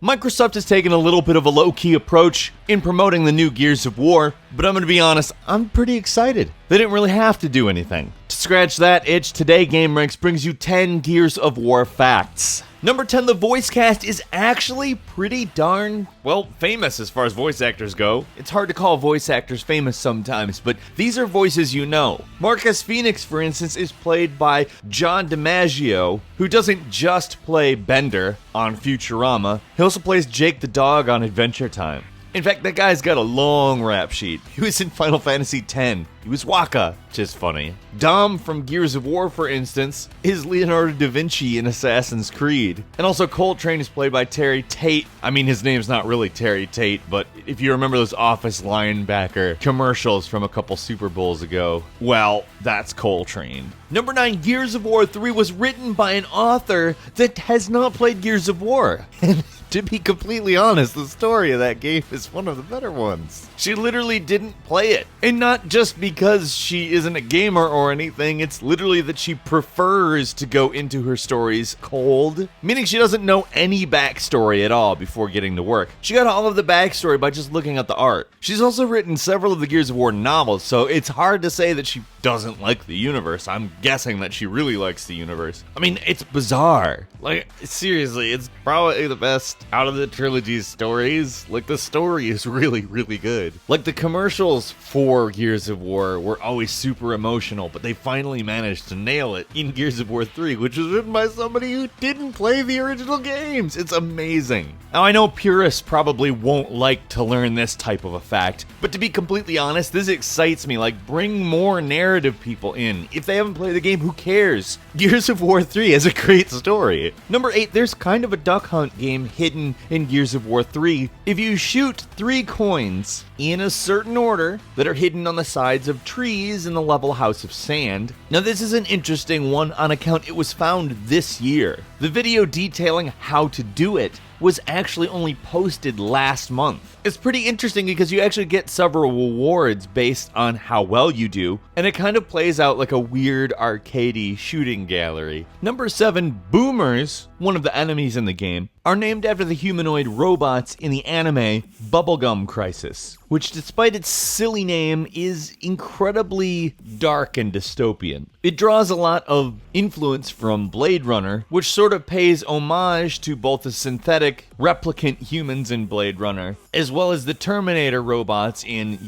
Microsoft has taken a little bit of a low-key approach in promoting the new Gears of War, but I'm gonna be honest, I'm pretty excited. They didn't really have to do anything. To scratch that itch, today gameranx brings you 10 Gears of War facts. Number 10, the voice cast is actually pretty darn, well, famous as far as voice actors go. It's hard to call voice actors famous sometimes, but these are voices you know. Marcus Phoenix, for instance, is played by John DiMaggio, who doesn't just play Bender on Futurama, he also plays Jake the dog on Adventure Time. In fact, that guy's got a long rap sheet. He was in Final Fantasy X. He was Waka, which is funny. Dom from Gears of War, for instance, is Leonardo da Vinci in Assassin's Creed. And also Coltrane is played by Terry Tate. I mean, his name's not really Terry Tate, but if you remember those Office linebacker commercials from a couple Super Bowls ago, well, that's Coltrane. Number 9, Gears of War 3 was written by an author that has not played Gears of War. And to be completely honest, the story of that game is one of the better ones. She literally didn't play it. And not just because she isn't a gamer or anything, it's literally that she prefers to go into her stories cold, meaning she doesn't know any backstory at all before getting to work. She got all of the backstory by just looking at the art. She's also written several of the Gears of War novels, so it's hard to say that she doesn't like the universe. I'm guessing that she really likes the universe. I mean, it's bizarre. Like, seriously, it's probably the best out of the trilogy's stories. Like, the story is really, really good. Like, the commercials for Gears of War were always super emotional, but they finally managed to nail it in Gears of War 3, which was written by somebody who didn't play the original games. It's amazing. Now, I know purists probably won't like to learn this type of a fact, but to be completely honest, this excites me. Like, bring more narrative people in. If they haven't played the game, who cares? Gears of War 3 has a great story. Number 8, there's kind of a duck hunt game hidden in Gears of War 3. If you shoot 3 coins in a certain order that are hidden on the sides of trees in the level House of Sand. Now, this is an interesting one on account it was found this year. The video detailing how to do it was actually only posted last month. It's pretty interesting because you actually get several rewards based on how well you do, and it kind of plays out like a weird arcadey shooting gallery. Number 7, boomers, one of the enemies in the game, are named after the humanoid robots in the anime Bubblegum Crisis, which despite its silly name is incredibly dark and dystopian. It draws a lot of influence from Blade Runner, which sort of pays homage to both the synthetic replicant humans in Blade Runner, as well as the Terminator robots in,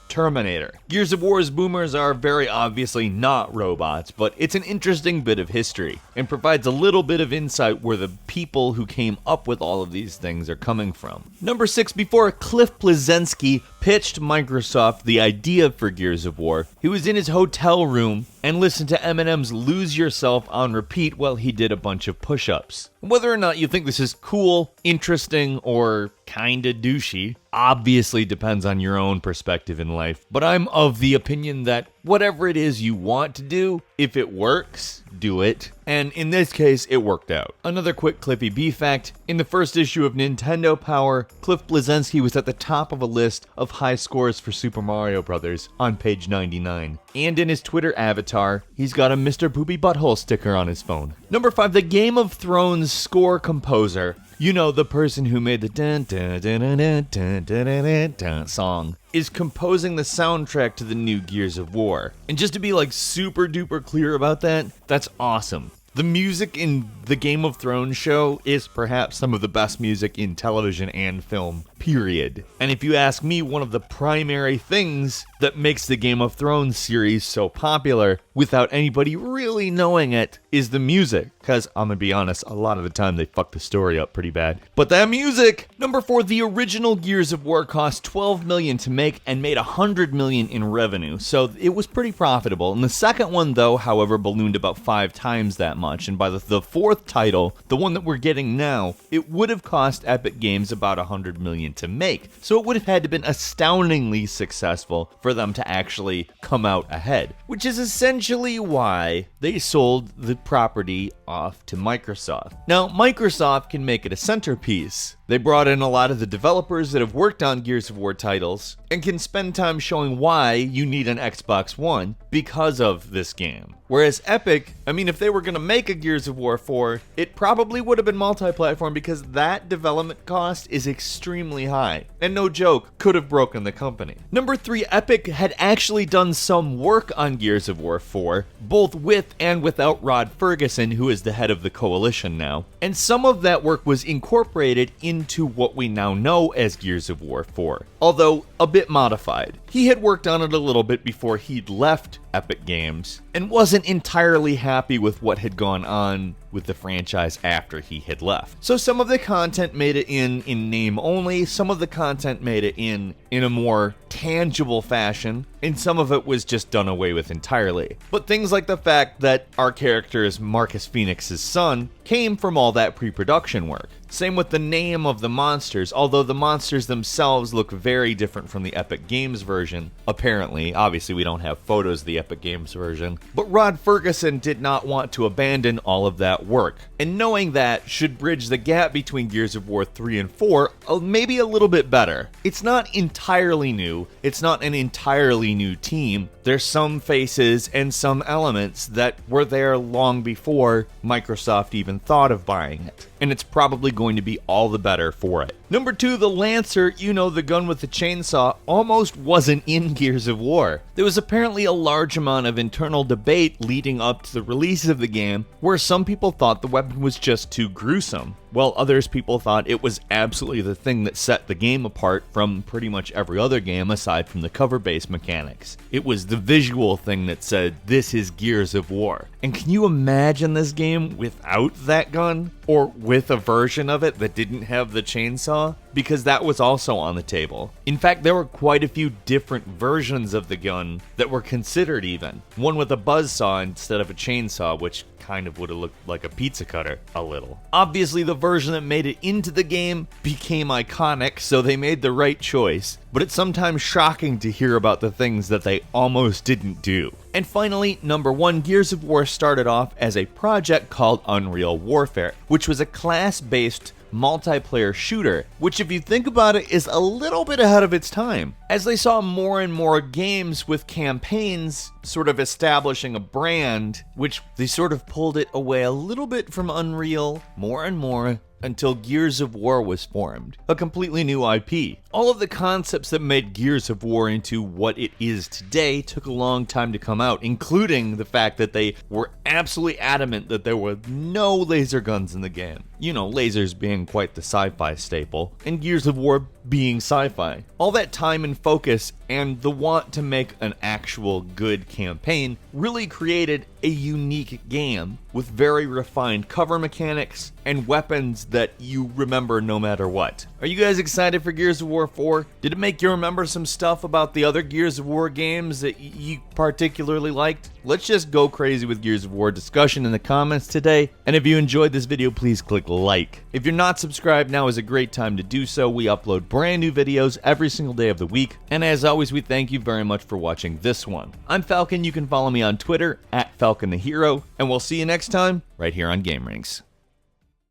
Terminator. Gears of War's boomers are very obviously not robots, but it's an interesting bit of history, and provides a little bit of insight where the people who came up with all of these things are coming from. Number 6, before Cliff Bleszinski pitched Microsoft the idea for Gears of War, he was in his hotel room and listened to Eminem's Lose Yourself on repeat while he did a bunch of push-ups. Whether or not you think this is cool, interesting, or kinda douchey, obviously depends on your own perspective in life, but I'm of the opinion that whatever it is you want to do, if it works, do it. And in this case, it worked out. Another quick Cliffy B fact, in the first issue of Nintendo Power, Cliff Bleszinski was at the top of a list of high scores for Super Mario Bros. On page 99. And in his Twitter avatar, he's got a Mr. Poopy Butthole sticker on his phone. Number 5, the Game of Thrones score composer, the person who made the dun dun dun dun dun dun dun dun dun song, is composing the soundtrack to the new Gears of War. And just to be super duper clear about that, that's awesome. The music in the Game of Thrones show is perhaps some of the best music in television and film, period. And if you ask me, one of the primary things that makes the Game of Thrones series so popular, without anybody really knowing it, is the music. Because, I'm gonna be honest, a lot of the time they fuck the story up pretty bad. But that music! Number 4, the original Gears of War cost $12 million to make and made $100 million in revenue, so it was pretty profitable. And the second one, though, however, ballooned about 5 times that much. And by the fourth title, the one that we're getting now, it would have cost Epic Games about $100 million to make. So it would have had to have been astoundingly successful for them to actually come out ahead. Which is essentially why they sold the property off to Microsoft. Now, Microsoft can make it a centerpiece. They brought in a lot of the developers that have worked on Gears of War titles and can spend time showing why you need an Xbox One because of this game. Whereas Epic, I mean, if they were going to make a Gears of War 4, it probably would have been multi-platform because that development cost is extremely high. And no joke, could have broken the company. Number 3, Epic had actually done some work on Gears of War 4, both with and without Rod Ferguson, who is the head of the Coalition now. And some of that work was incorporated into what we now know as Gears of War 4, although a bit modified. He had worked on it a little bit before he'd left Epic Games and wasn't entirely happy with what had gone on with the franchise after he had left. So some of the content made it in name only, some of the content made it in a more tangible fashion, and some of it was just done away with entirely. But things like the fact that our character's Marcus Phoenix's son came from all that pre-production work. Same with the name of the monsters, although the monsters themselves look very different from the Epic Games version, apparently. Obviously, we don't have photos of the Epic Games version. But Rod Ferguson did not want to abandon all of that work, and knowing that should bridge the gap between Gears of War 3 and 4 maybe a little bit better. It's not entirely new, it's not an entirely new team. There's some faces and some elements that were there long before Microsoft even thought of buying it, and it's probably going to be all the better for it. Number 2, the Lancer, the gun with the chainsaw, almost wasn't in Gears of War. There was apparently a large amount of internal debate leading up to the release of the game, where some people thought the weapon was just too gruesome, while others people thought it was absolutely the thing that set the game apart from pretty much every other game aside from the cover-based mechanics. It was the visual thing that said, this is Gears of War. And can you imagine this game without that gun? Or with a version of it that didn't have the chainsaw? Because that was also on the table. In fact, there were quite a few different versions of the gun that were considered even. One with a buzzsaw instead of a chainsaw, which kind of would have looked like a pizza cutter a little. Obviously, the version that made it into the game became iconic, so they made the right choice. But it's sometimes shocking to hear about the things that they almost didn't do. And finally, number 1, Gears of War started off as a project called Unreal Warfare, which was a class-based multiplayer shooter, which if you think about it is a little bit ahead of its time. As they saw more and more games with campaigns sort of establishing a brand, which they sort of pulled it away a little bit from Unreal more and more until Gears of War was formed, a completely new IP. All of the concepts that made Gears of War into what it is today took a long time to come out, including the fact that they were absolutely adamant that there were no laser guns in the game. Lasers being quite the sci-fi staple, and Gears of War being sci-fi. All that time and focus and the want to make an actual good campaign really created a unique game with very refined cover mechanics and weapons that you remember no matter what. Are you guys excited for Gears of War 4? Did it make you remember some stuff about the other Gears of War games that you particularly liked? Let's just go crazy with Gears of War discussion in the comments today. And if you enjoyed this video, please click like. If you're not subscribed, now is a great time to do so. We upload brand new videos every single day of the week. And as always, we thank you very much for watching this one. I'm Falcon. You can follow me on Twitter @FalconTheHero. And we'll see you next time right here on gameranx.